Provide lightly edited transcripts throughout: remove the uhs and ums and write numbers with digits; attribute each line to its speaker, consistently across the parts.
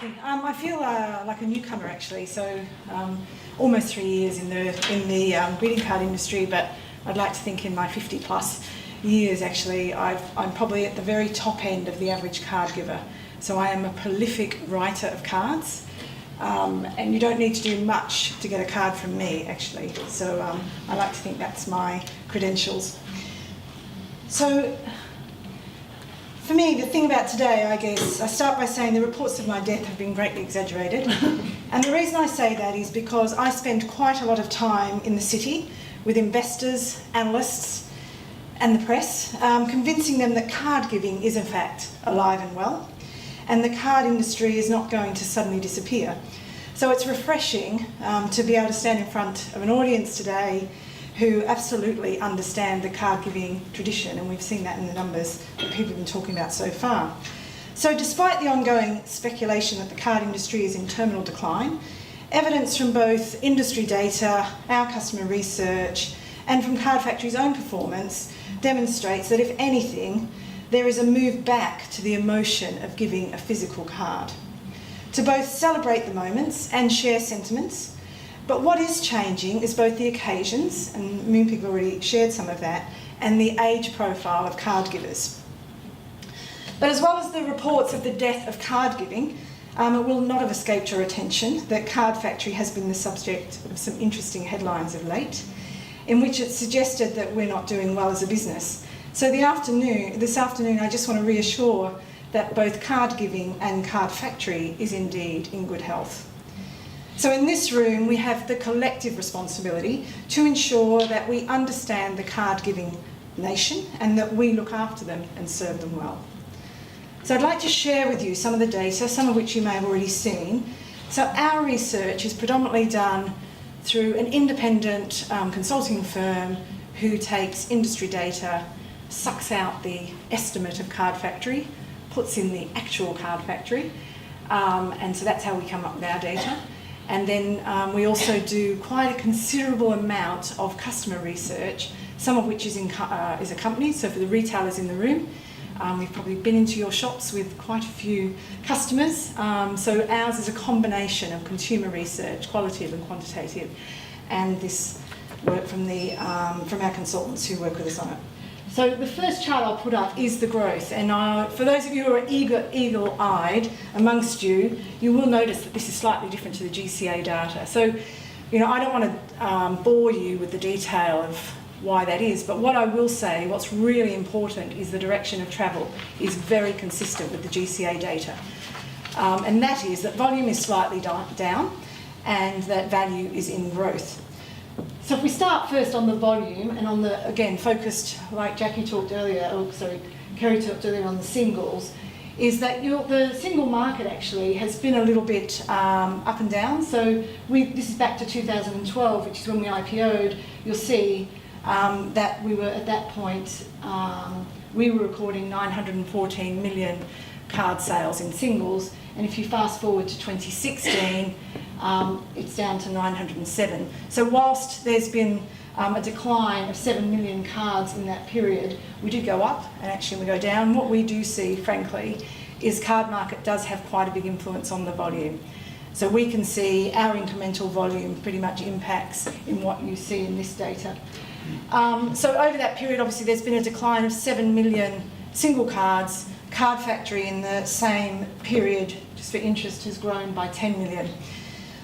Speaker 1: Jackie. I feel like a newcomer actually. So almost 3 years in the greeting card industry, but I'd like to think in my 50 plus years actually, I'm probably at the very top end of the average card giver. So I am a prolific writer of cards, and you don't need to do much to get a card from me actually. So I like to think that's my credentials. So for me, the thing about today, I guess, I start by saying the reports of my death have been greatly exaggerated. And the reason I say that is because I spend quite a lot of time in the city with investors, analysts, and the press, convincing them that card giving is in fact alive and well, and the card industry is not going to suddenly disappear. So it's refreshing to be able to stand in front of an audience today who absolutely understand the card giving tradition, and we've seen that in the numbers that people have been talking about so far. So despite the ongoing speculation that the card industry is in terminal decline, evidence from both industry data, our customer research, and from Card Factory's own performance demonstrates that if anything, there is a move back to the emotion of giving a physical card, to both celebrate the moments and share sentiments. But what is changing is both the occasions, and Moonpig already shared some of that, and the age profile of card givers. But as well as the reports of the death of card giving, it will not have escaped your attention that Card Factory has been the subject of some interesting headlines of late, in which it suggested that we're not doing well as a business. So this afternoon, I just want to reassure that both card giving and Card Factory is indeed in good health. So in this room, we have the collective responsibility to ensure that we understand the card-giving nation and that we look after them and serve them well. So I'd like to share with you some of the data, some of which you may have already seen. So our research is predominantly done through an independent consulting firm who takes industry data, sucks out the estimate of Card Factory, puts in the actual Card Factory, and so that's how we come up with our data. And then we also do quite a considerable amount of customer research, some of which is accompanied. So for the retailers in the room, we've probably been into your shops with quite a few customers. So ours is a combination of consumer research, qualitative and quantitative, and this work from our consultants who work with us on it. So the first chart I'll put up is the growth, and for those of you who are eagle-eyed amongst you, you will notice that this is slightly different to the GCA data. So, you know, I don't want to bore you with the detail of why that is, but what I will say, what's really important is the direction of travel is very consistent with the GCA data. And that is that volume is slightly down and that value is in growth. So if we start first on the volume and on the, again, focused, like Kerry talked earlier on the singles, is that the single market actually has been a little bit up and down. So this is back to 2012, which is when we IPO'd. You'll see that we were, at that point, we were recording 914 million card sales in singles. And if you fast forward to 2016, it's down to 907. So whilst there's been a decline of 7 million cards in that period, we did go up and actually we go down. What we do see, frankly, is card market does have quite a big influence on the volume. So we can see our incremental volume pretty much impacts in what you see in this data. So over that period, obviously, there's been a decline of 7 million single cards. Card Factory in the same period, just for interest, has grown by 10 million.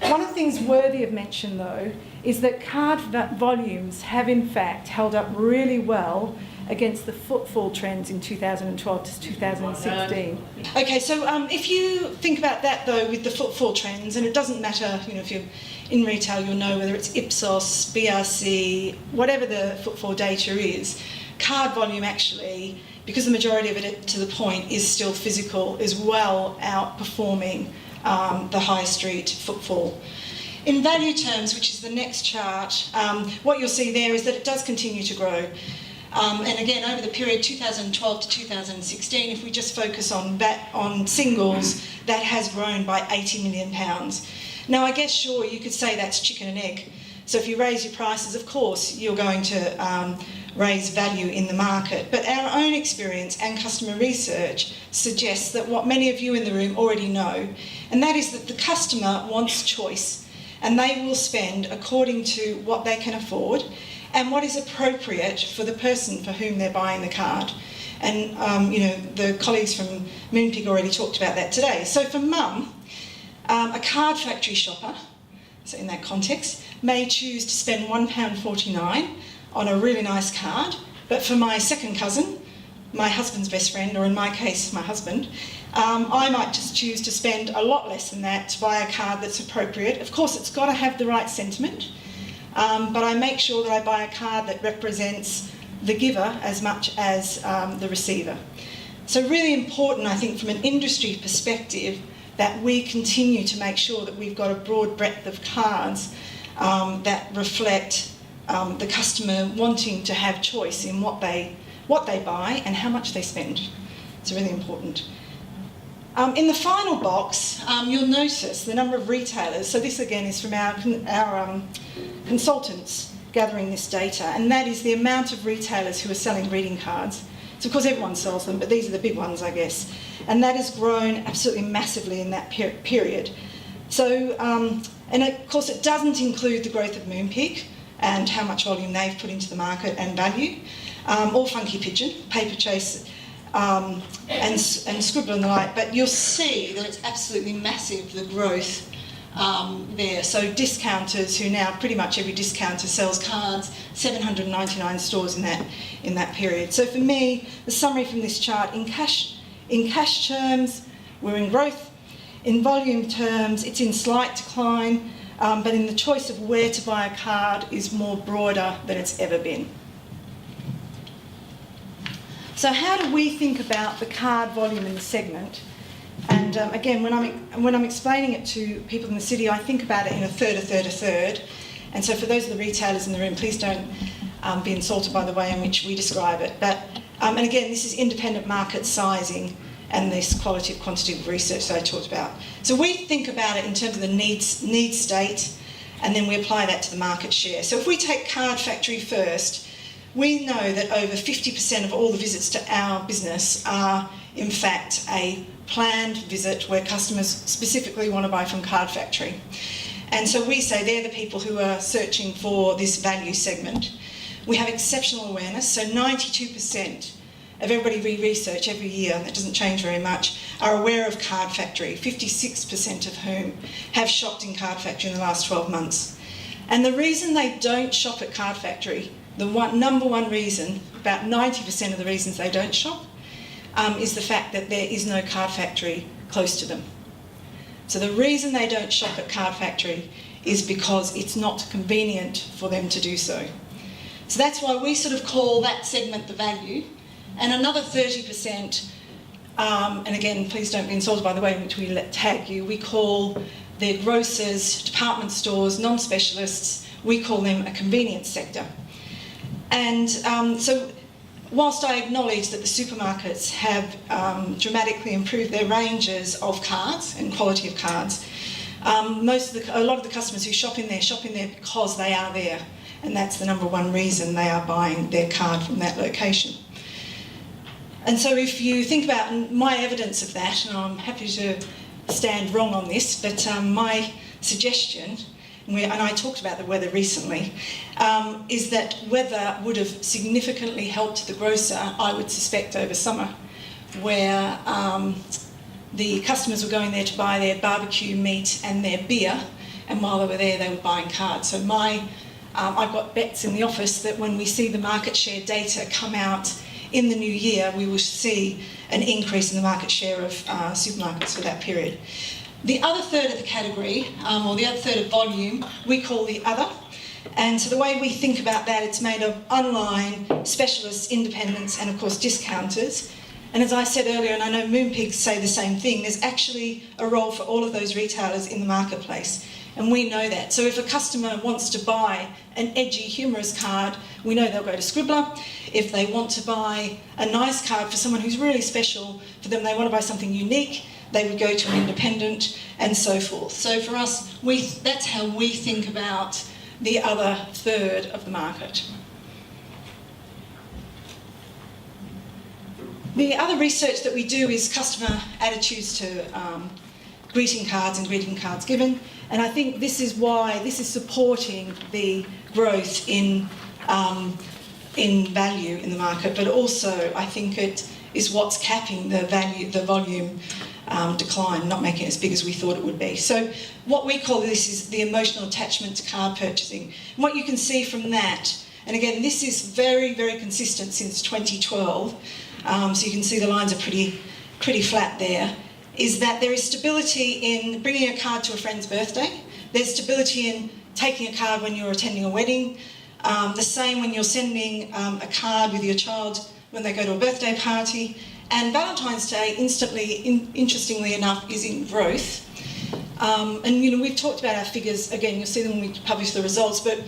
Speaker 1: One of the things worthy of mention, though, is that card volumes have in fact held up really well against the footfall trends in 2012 to 2016. Okay, so if you think about that, though, with the footfall trends, and it doesn't matter, you know, if you're in retail, you'll know whether it's Ipsos, BRC, whatever the footfall data is, card volume actually, because the majority of it, to the point, is still physical, is well outperforming the high street footfall. In value terms, which is the next chart, what you'll see there is that it does continue to grow. And again, over the period 2012 to 2016, if we just focus on singles, that has grown by £80 million. Now, I guess, sure, you could say that's chicken and egg. So if you raise your prices, of course, you're going to raise value in the market. But our own experience and customer research suggests that what many of you in the room already know, and that is that the customer wants choice, and they will spend according to what they can afford and what is appropriate for the person for whom they're buying the card. And the colleagues from Moonpig already talked about that today. So for Mum, a card factory shopper, so in that context, may choose to spend £1.49 on a really nice card, but for my second cousin, my husband's best friend, or in my case, my husband, I might just choose to spend a lot less than that to buy a card that's appropriate. Of course, it's got to have the right sentiment, but I make sure that I buy a card that represents the giver as much as the receiver. So really important, I think, from an industry perspective, that we continue to make sure that we've got a broad breadth of cards that reflect the customer wanting to have choice in what they buy and how much they spend. It's really important. In the final box, you'll notice the number of retailers. So this again is from our consultants gathering this data, and that is the amount of retailers who are selling greeting cards. So of course everyone sells them, but these are the big ones, I guess. And that has grown absolutely massively in that period. So, and of course it doesn't include the growth of Moonpig and how much volume they've put into the market and value, or Funky Pigeon, Paper Chase, and Scribble and the like. But you'll see that it's absolutely massive, the growth there. So discounters, who now pretty much every discounter sells cards, 799 stores in that period. So for me, the summary from this chart, in cash terms, we're in growth. In volume terms, it's in slight decline, but in the choice of where to buy a card is more broader than it's ever been. So how do we think about the card volume in the segment? And again, when I'm explaining it to people in the city, I think about it in a third. And so for those of the retailers in the room, please don't be insulted by the way in which we describe it. But and again, this is independent market sizing and this qualitative quantitative research that I talked about. So we think about it in terms of the need state, and then we apply that to the market share. So if we take Card Factory first, we know that over 50% of all the visits to our business are, in fact, a planned visit where customers specifically want to buy from Card Factory. And so we say they're the people who are searching for this value segment. We have exceptional awareness, so 92% of everybody we research every year, and that doesn't change very much, are aware of Card Factory, 56% of whom have shopped in Card Factory in the last 12 months. And the reason they don't shop at Card Factory, the number one reason, about 90% of the reasons they don't shop, is the fact that there is no Card Factory close to them. So the reason they don't shop at Card Factory is because it's not convenient for them to do so. So that's why we sort of call that segment the value. And another 30%, and again, please don't be insulted by the way in which we tag you, we call the grocers, department stores, non-specialists, we call them a convenience sector. And so whilst I acknowledge that the supermarkets have dramatically improved their ranges of cards and quality of cards, a lot of the customers who shop in there because they are there, and that's the number one reason they are buying their card from that location. And so if you think about my evidence of that, and I'm happy to stand wrong on this, but my suggestion, and I talked about the weather recently, is that weather would have significantly helped the grocer, I would suspect, over summer, where the customers were going there to buy their barbecue meat and their beer, and while they were there, they were buying cards. So I've got bets in the office that when we see the market share data come out in the new year, we will see an increase in the market share of supermarkets for that period. The other third of the category, or the other third of volume, we call the other. And so the way we think about that, it's made of online, specialists, independents, and of course discounters. And as I said earlier, and I know Moonpigs say the same thing, there's actually a role for all of those retailers in the marketplace. And we know that. So if a customer wants to buy an edgy, humorous card, we know they'll go to Scribbler. If they want to buy a nice card for someone who's really special, for them they want to buy something unique, they would go to an independent, and so forth. So for us, that's how we think about the other third of the market. The other research that we do is customer attitudes to greeting cards and greeting cards given, and I think this is why this is supporting the growth in value in the market, but also I think it is what's capping the volume decline, not making it as big as we thought it would be. So what we call this is the emotional attachment to card purchasing. And what you can see from that, and again, this is very, very consistent since 2012, so you can see the lines are pretty flat there, is that there is stability in bringing a card to a friend's birthday. There's stability in taking a card when you're attending a wedding. The same when you're sending a card with your child when they go to a birthday party. And Valentine's Day, interestingly enough, is in growth. And we've talked about our figures, again, you'll see them when we publish the results, but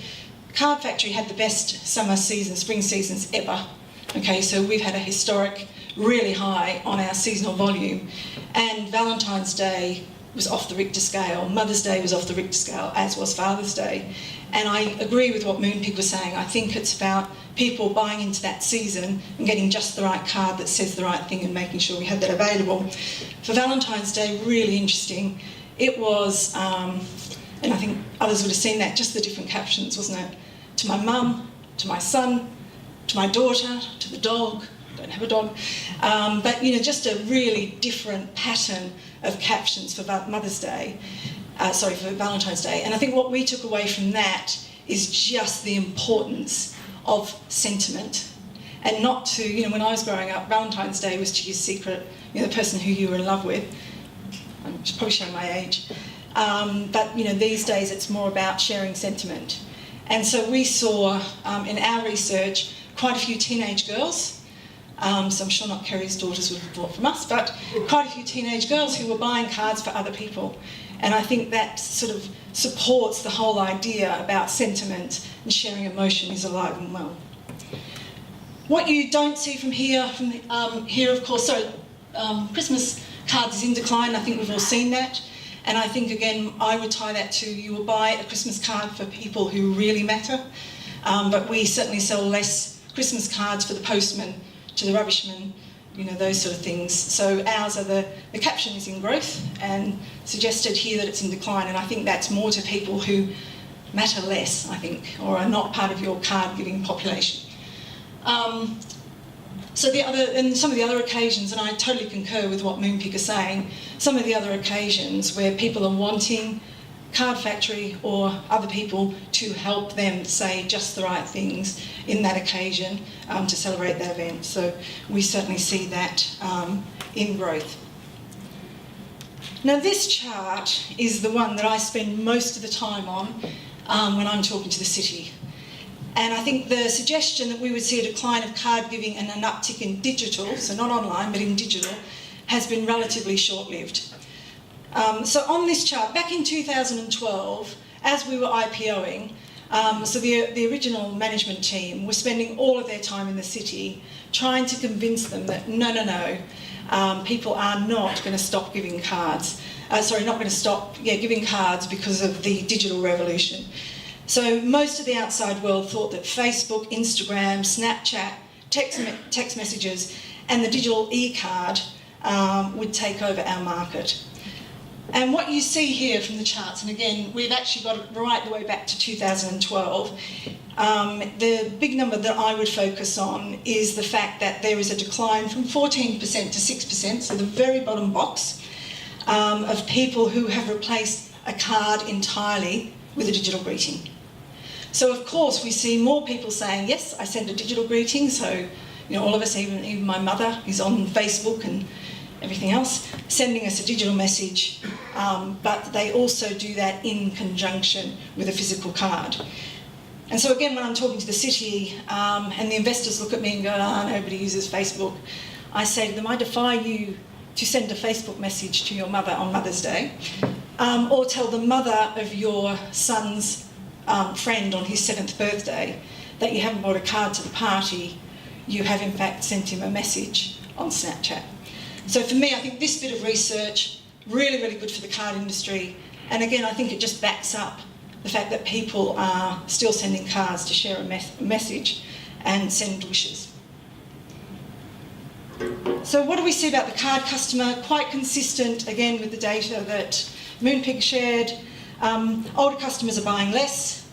Speaker 1: Card Factory had the best summer season, spring seasons ever. Okay, so we've had a historic, really high on our seasonal volume. And Valentine's Day was off the Richter scale. Mother's Day was off the Richter scale, as was Father's Day. And I agree with what Moonpig was saying. I think it's about people buying into that season and getting just the right card that says the right thing and making sure we have that available. For Valentine's Day, really interesting. It was, and I think others would have seen that, just the different captions, wasn't it? To my mum, to my son, to my daughter, to the dog. I don't have a dog. But, just a really different pattern of captions for Mother's Day. For Valentine's Day. And I think what we took away from that is just the importance of sentiment. And not to, when I was growing up, Valentine's Day was to your secret, the person who you were in love with. I'm probably showing my age. But, these days it's more about sharing sentiment. And so we saw in our research quite a few teenage girls, so I'm sure not Kerry's daughters would have bought from us, but quite a few teenage girls who were buying cards for other people. And I think that sort of supports the whole idea about sentiment and sharing emotion is alive and well. What you don't see from here, of course, Christmas cards is in decline. I think we've all seen that. And I think, again, I would tie that to you will buy a Christmas card for people who really matter. But we certainly sell less Christmas cards for the postman, to the rubbishman, those sort of things. So ours are the caption is in growth and suggested here that it's in decline, and I think that's more to people who matter less, I think, or are not part of your card-giving population. Some of the other occasions, and I totally concur with what Moonpig is saying, some of the other occasions where people are wanting Card Factory or other people to help them say just the right things in that occasion to celebrate that event. So we certainly see that in growth. Now this chart is the one that I spend most of the time on when I'm talking to the city. And I think the suggestion that we would see a decline of card giving and an uptick in digital, so not online but in digital, has been relatively short-lived. So on this chart, back in 2012, as we were IPOing, so the original management team was spending all of their time in the city trying to convince them that no, people are not going to stop giving cards. Not going to stop giving cards because of the digital revolution. So most of the outside world thought that Facebook, Instagram, Snapchat, text messages and the digital e-card would take over our market. And what you see here from the charts, and again, we've actually got it right the way back to 2012, the big number that I would focus on is the fact that there is a decline from 14% to 6%, so the very bottom box, of people who have replaced a card entirely with a digital greeting. So of course we see more people saying, yes, I send a digital greeting, so all of us, even my mother is on Facebook and everything else, sending us a digital message, but they also do that in conjunction with a physical card. And so again, when I'm talking to the city and the investors look at me and go, nobody uses Facebook, I say to them, I defy you to send a Facebook message to your mother on Mother's Day, or tell the mother of your son's friend on his 7th birthday that you haven't bought a card to the party, you have in fact sent him a message on Snapchat. So for me, I think this bit of research, really, really good for the card industry. And again, I think it just backs up the fact that people are still sending cards to share a message and send wishes. So what do we see about the card customer? Quite consistent, again, with the data that Moonpig shared. Older customers are buying less.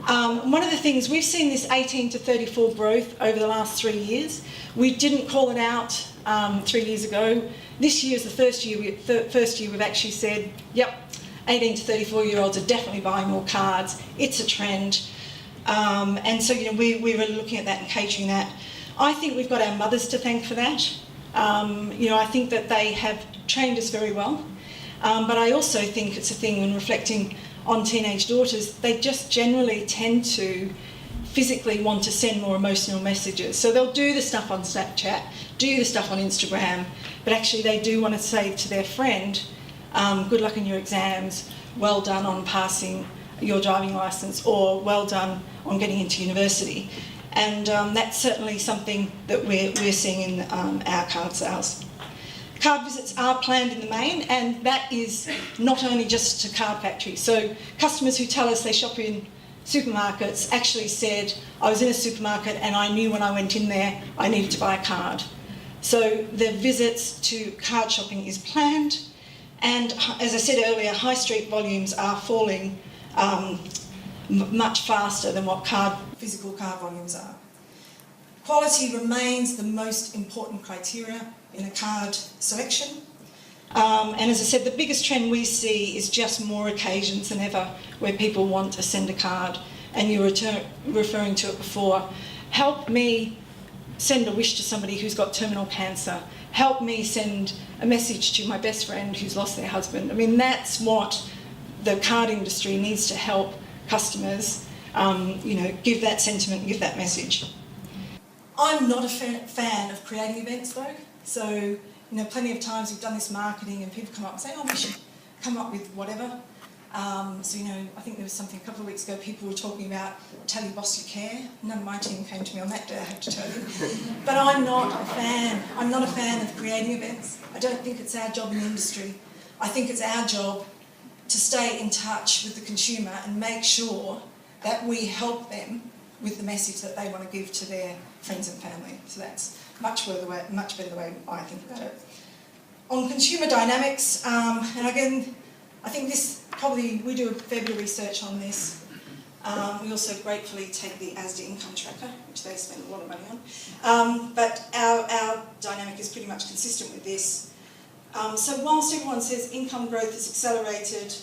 Speaker 1: One of the things, we've seen this 18 to 34 growth over the last 3 years. We didn't call it out 3 years ago. This year is the first year we've actually said, yep, 18 to 34-year-olds are definitely buying more cards. It's a trend. And so, we're really looking at that and catering that. I think we've got our mothers to thank for that. I think that they have trained us very well. But I also think it's a thing when reflecting on teenage daughters, they just generally tend to physically want to send more emotional messages. So they'll do the stuff on Snapchat, do the stuff on Instagram, but actually they do want to say to their friend, good luck in your exams, well done on passing your driving licence, or well done on getting into university. And that's certainly something that we're seeing in our card sales. Card visits are planned in the main, and that is not only just to Card Factory. So customers who tell us they shop in supermarkets actually said, I was in a supermarket and I knew when I went in there I needed to buy a card. So the visits to card shopping is planned, and as I said earlier, high street volumes are falling much faster than what physical card volumes are. Quality remains the most important criteria in a card selection. And as I said, the biggest trend we see is just more occasions than ever where people want to send a card. And you were referring to it before. Help me send a wish to somebody who's got terminal cancer. Help me send a message to my best friend who's lost their husband. I mean, that's what the card industry needs to help customers, give that sentiment, give that message. I'm not a fan of creating events though. So, plenty of times we've done this marketing and people come up and say, oh, we should come up with whatever. I think there was something a couple of weeks ago, people were talking about tell your boss you care. None of my team came to me on that day, I have to tell you. But I'm not a fan. I'm not a fan of creating events. I don't think it's our job in the industry. I think it's our job to stay in touch with the consumer and make sure that we help them with the message that they want to give to their friends and family. So that's much better the way I think about it. On consumer dynamics, and again, I think we do a fair bit of research on this. We also gratefully take the ASDA income tracker, which they spend a lot of money on. But our dynamic is pretty much consistent with this. So whilst everyone says income growth has accelerated,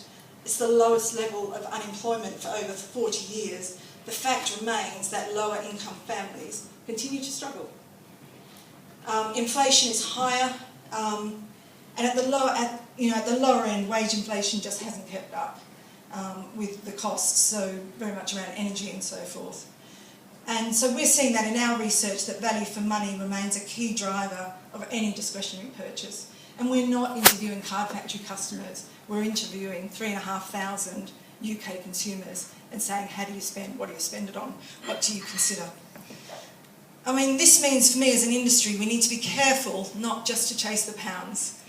Speaker 1: it's the lowest level of unemployment for over 40 years, the fact remains that lower income families continue to struggle. Inflation is higher, and at the lower end, wage inflation just hasn't kept up with the costs, so very much around energy and so forth. And so we're seeing that in our research that value for money remains a key driver of any discretionary purchase. And we're not interviewing Card Factory customers, we're interviewing 3,500 UK consumers and saying, how do you spend, what do you spend it on, what do you consider? I mean, this means for me as an industry, we need to be careful not just to chase the pounds.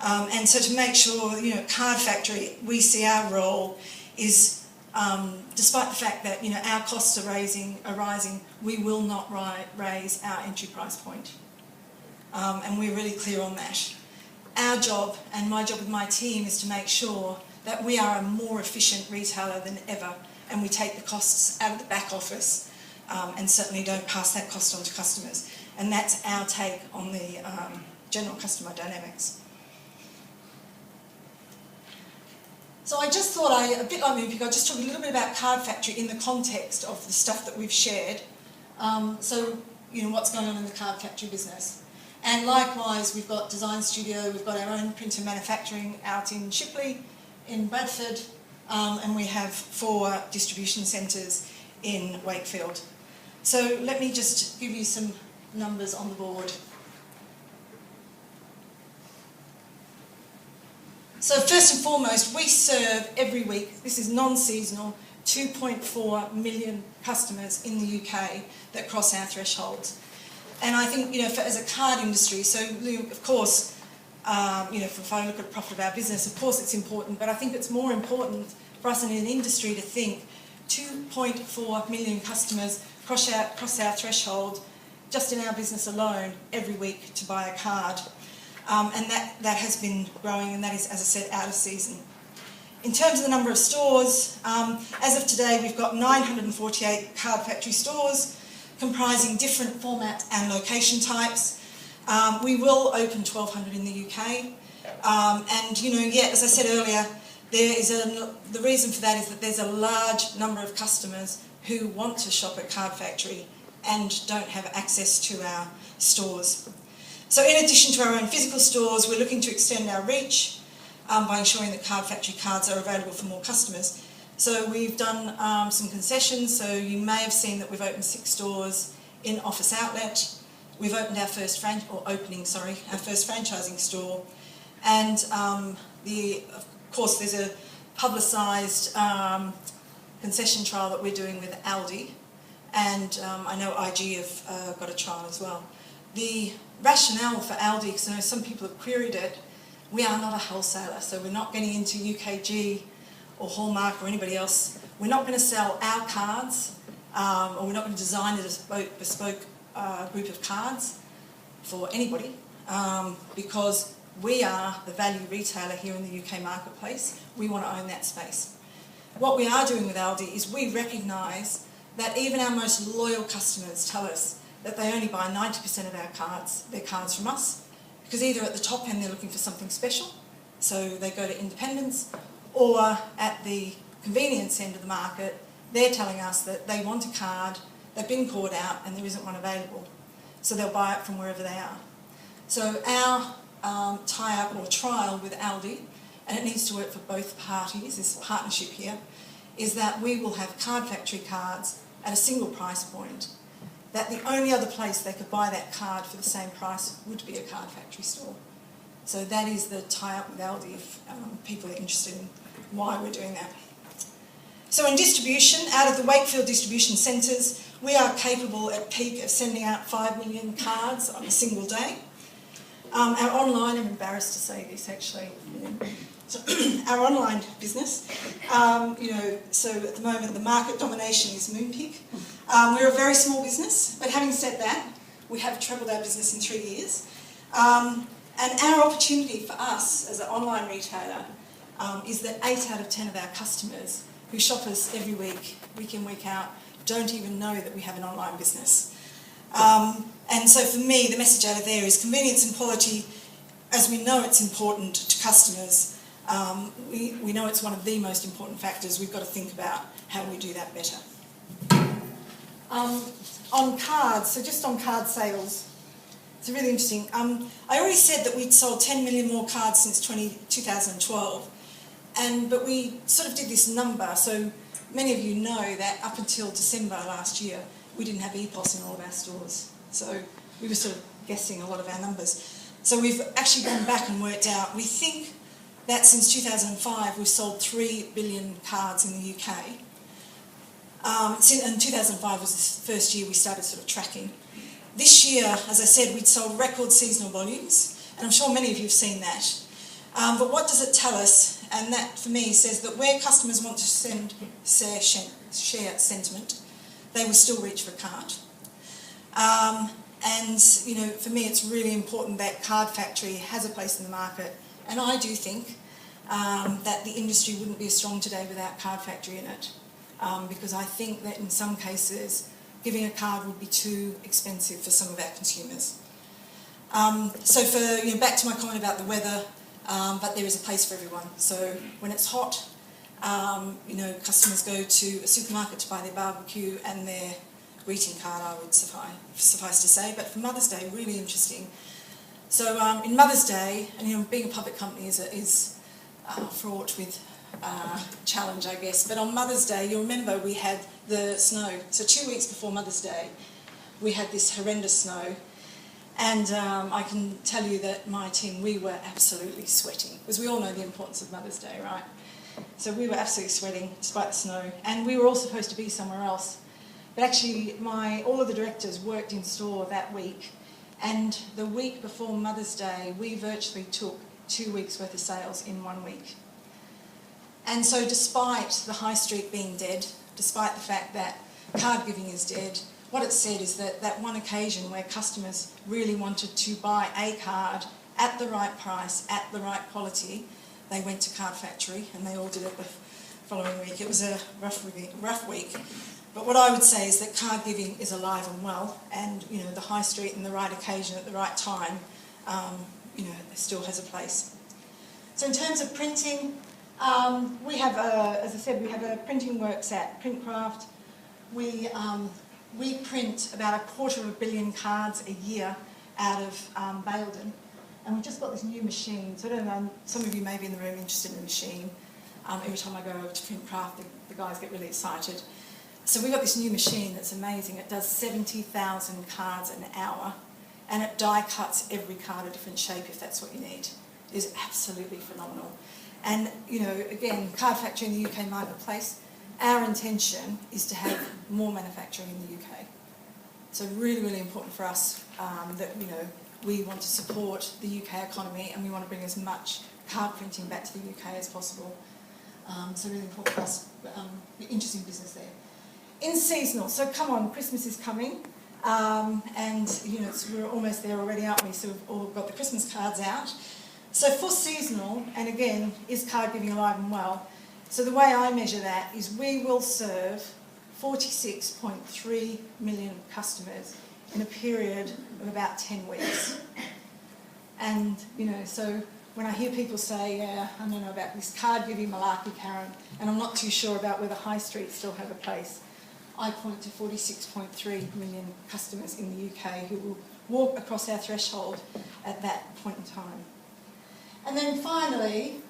Speaker 1: And so to make sure, Card Factory, we see our role is, despite the fact that, our costs are rising, we will not raise our entry price point. And we're really clear on that. Our job, and my job with my team, is to make sure that we are a more efficient retailer than ever, and we take the costs out of the back office and certainly don't pass that cost on to customers. And that's our take on the general customer dynamics. So I just thought, a bit like Moonpig, I'd just talk a little bit about Card Factory in the context of the stuff that we've shared. What's going on in the Card Factory business. And likewise, we've got Design Studio, we've got our own printer manufacturing out in Shipley, in Bradford, and we have 4 distribution centres in Wakefield. So let me just give you some numbers on the board. So first and foremost, we serve every week, this is non-seasonal, 2.4 million customers in the UK that cross our thresholds. And I think, as a card industry, so of course, if I look at the profit of our business, of course it's important, but I think it's more important for us in an industry to think 2.4 million customers cross our threshold just in our business alone, every week to buy a card. And that has been growing, and that is, as I said, out of season. In terms of the number of stores, as of today we've got 948 Card Factory stores comprising different format and location types. We will open 1,200 in the UK. And, you know, yeah, as I said earlier, the reason for that is that there's a large number of customers who want to shop at Card Factory and don't have access to our stores. So in addition to our own physical stores, we're looking to extend our reach by ensuring that Card Factory cards are available for more customers. So we've done some concessions, so you may have seen that we've opened 6 stores in Office Outlet. We've opened our first franchising store, and of course there's a publicised concession trial that we're doing with Aldi, and I know IG have got a trial as well. The rationale for Aldi, because I know some people have queried it, we are not a wholesaler, so we're not getting into UKG or Hallmark or anybody else. We're not going to sell our cards, or we're not going to design a bespoke group of cards for anybody, because we are the value retailer here in the UK marketplace. We want to own that space. What we are doing with Aldi is we recognise that even our most loyal customers tell us that they only buy 90% of their cards from us, because either at the top end they're looking for something special, so they go to independents, or at the convenience end of the market, they're telling us that they want a card, they've been called out and there isn't one available, so they'll buy it from wherever they are. So our tie-up or trial with Aldi, and it needs to work for both parties, this partnership here, is that we will have Card Factory cards at a single price point, that the only other place they could buy that card for the same price would be a Card Factory store. So that is the tie-up with Aldi, if people are interested in why we're doing that. So in distribution, out of the Wakefield distribution centres, we are capable at peak of sending out 5 million cards on a single day. Our online, I'm embarrassed to say this actually, so our online business, so at the moment the market domination is Moonpig. We're a very small business, but having said that, we have trebled our business in 3 years. And our opportunity for us as an online retailer is that 8 out of 10 of our customers who shop us every week, week in, week out, don't even know that we have an online business. And so for me, the message out of there is convenience and quality. As we know it's important to customers, we know it's one of the most important factors. We've got to think about how we do that better. On cards, so just on card sales, it's really interesting. I already said that we'd sold 10 million more cards since 2012, but we sort of did this number, so many of you know that up until December last year, we didn't have EPOS in all of our stores. So we were sort of guessing a lot of our numbers. So we've actually gone back and worked out, we think that since 2005 we've sold 3 billion cards in the UK. And 2005 was the first year we started sort of tracking. This year, as I said, we'd sold record seasonal volumes, and I'm sure many of you have seen that. But what does it tell us? And that, for me, says that where customers want to share sentiment, they will still reach for a card. And, for me, it's really important that Card Factory has a place in the market. And I do think that the industry wouldn't be as strong today without Card Factory in it. Because I think that in some cases, giving a card would be too expensive for some of our consumers. So back to my comment about the weather, but there is a place for everyone. So when it's hot, customers go to a supermarket to buy their barbecue and their greeting card, I would suffice to say. But for Mother's Day, really interesting. So in Mother's Day, and being a public company is fraught with challenge, I guess. But on Mother's Day, you'll remember we had the snow. So 2 weeks before Mother's Day, we had this horrendous snow. And I can tell you that my team, we were absolutely sweating, because we all know the importance of Mother's Day, right? So we were absolutely sweating despite the snow. And we were all supposed to be somewhere else. But actually, all of the directors worked in store that week. And the week before Mother's Day, we virtually took 2 weeks' worth of sales in 1 week. And so despite the high street being dead, despite the fact that card giving is dead, what it said is that one occasion where customers really wanted to buy a card at the right price, at the right quality, they went to Card Factory, and they all did it the following week. It was a rough week. But what I would say is that card giving is alive and well, and the high street and the right occasion at the right time, still has a place. So in terms of printing, we have, as I said, we have a printing works at Printcraft. We print about 250 million cards a year out of Baildon, and we've just got this new machine. So I don't know, some of you may be in the room interested in the machine. Every time I go over to Printcraft, the guys get really excited. So we've got this new machine that's amazing. It does 70,000 cards an hour, and it die cuts every card a different shape if that's what you need. It is absolutely phenomenal. And, again, Card Factory in the UK marketplace, our intention is to have more manufacturing in the UK. So really, really important for us that, we want to support the UK economy, and we want to bring as much card printing back to the UK as possible. So really important for us, interesting business there. In seasonal, so come on, Christmas is coming, and we're almost there already, aren't we? So we've all got the Christmas cards out. So for seasonal, and again, is card giving alive and well? So the way I measure that is we will serve 46.3 million customers in a period of about 10 weeks. And, so when I hear people say, yeah, I don't know about this card giving malarkey, Karen, and I'm not too sure about whether high streets still have a place, I point to 46.3 million customers in the UK who will walk across our threshold at that point in time. And then finally,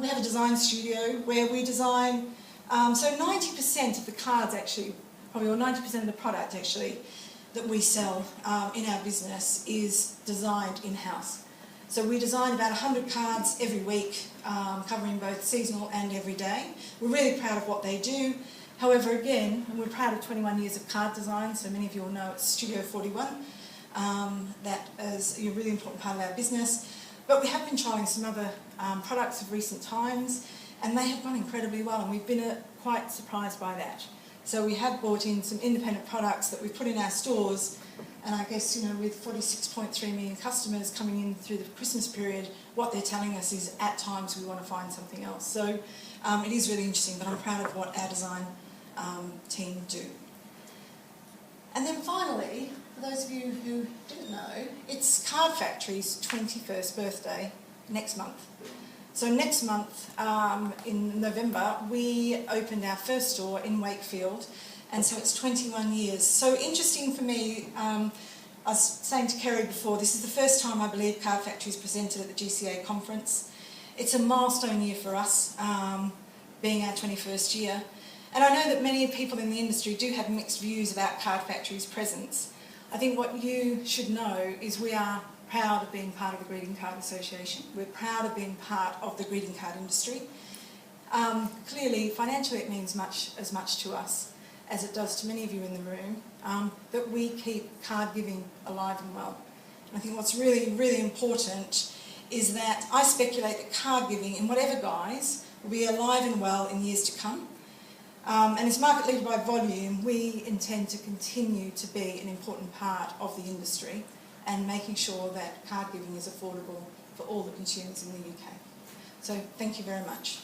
Speaker 1: we have a design studio where we design, so 90% of the cards actually, probably, or 90% of the product actually, that we sell in our business is designed in-house. So we design about 100 cards every week, covering both seasonal and everyday. We're really proud of what they do. However, again, we're proud of 21 years of card design, so many of you will know it's Studio 41. That is a really important part of our business. But we have been trialling some other products of recent times, and they have gone incredibly well, and we've been quite surprised by that. So we have brought in some independent products that we've put in our stores, and I guess, with 46.3 million customers coming in through the Christmas period, what they're telling us is at times we want to find something else. So it is really interesting, but I'm proud of what our design team do. And then finally, for those of you who didn't know, it's Card Factory's 21st birthday next month. So next month, in November, we opened our first store in Wakefield, and so it's 21 years. So interesting for me, I was saying to Kerry before, this is the first time I believe Card Factory's presented at the GCA Conference. It's a milestone year for us, being our 21st year. And I know that many people in the industry do have mixed views about Card Factory's presence. I think what you should know is we are proud of being part of the Greeting Card Association. We're proud of being part of the greeting card industry. Clearly, financially it means as much to us as it does to many of you in the room, that we keep card giving alive and well. And I think what's really, really important is that I speculate that card giving, in whatever guise, will be alive and well in years to come. And as market leader by volume, we intend to continue to be an important part of the industry and making sure that card giving is affordable for all the consumers in the UK. So thank you very much.